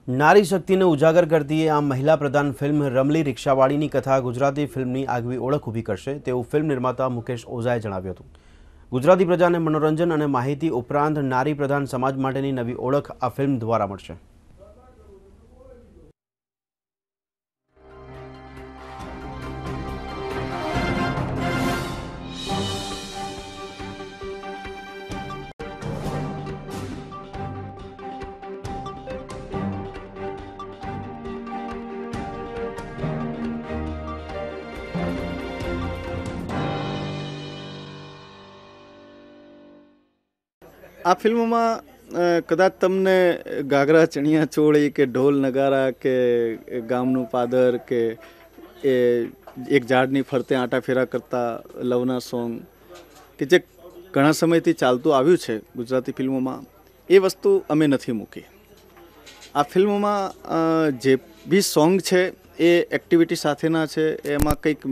નારી શક્તિને ઉજાગર કરતી આ મહિલા પ્રધાન ફિલ્મ રમલી રિક્ષાવાળીની કથા ગુજરાતી ફિલ્મની આગવી ઓળખ ઊભી કરશે તેવું ફિલ્મ નિર્માતા મુકેશ ઓઝાએ જણાવ્યું હતું। ગુજરાતી પ્રજાને મનોરંજન અને માહિતી ઉપરાંત નારી પ્રધાન સમાજ માટેની નવી ઓળખ આ ફિલ્મ દ્વારા મળશે। आ फिल्म में कदाच तमने घाघरा चणिया चोળી के ढोल नगारा के गामनु पादर के एक झाड़नी फरते आटा फेरा करता लवना सॉन्ग के जे घणा समयथी चालतुं आव्युं छे गुजराती फिल्मों ए वस्तु अमे नथी मूकी। आ फिल्म में जे भी सॉन्ग है ए एक्टिविटी साथेना छे, एमां कंईक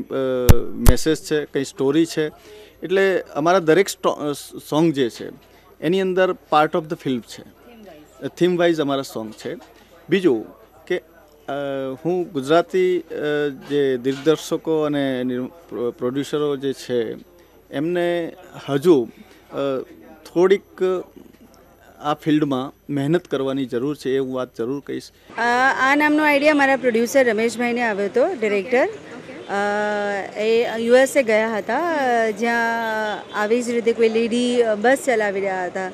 मेसेज है, कई स्टोरी है, एटले अमारा दरेक सॉन्ग जे छे एनी अंदर पार्ट ऑफ द फिल्म है, थीम वाइज अमारा सॉन्ग है। बीजू के हूँ गुजराती जे दिग्दर्शकों अने प्रोड्यूसरो जे छे एमने हजू थोड़ीक आ फील्ड में मेहनत करवानी जरूर है, हूँ बात जरूर कहीश। आ नामनो आइडिया मारा प्रोड्यूसर रमेश भाई ने आव्यो तो डायरेक्टर ए यूएसए गया था, ज्यां आवी ज रीते कोई लेडी बस चलावी रह्या हता,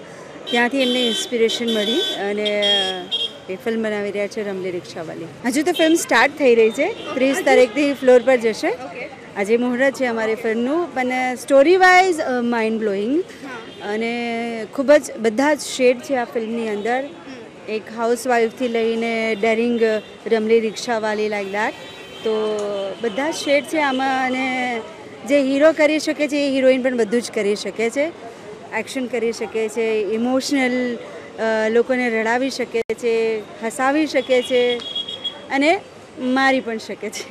त्यांथी एमने इंस्पिरेशन मळी अने ए फिल्म बनावी रह्या छे रमली रिक्षावाली। हजू तो फिल्म स्टार्ट थई रही है, 30 तारीखथी फ्लोर पर जशे। आज मुहूर्त है अमारी फिल्मनुं, पण स्टोरी वाइज माइंड ब्लोइंग अने खूब ज बधा ज शेड है आ फिल्मनी अंदर। एक हाउसवाइफ थी लईने डेरिंग रमली रिक्षावाली लाइक दैट, तो बधा शेड है आमां अने जे हीरो करी शके छे ए हीरोइन पण बधुं ज करी शके छे। एक्शन करी शके छे, इमोशनल लोकोने रडावी शके छे, हसावी शके छे अने मारी पण शके छे।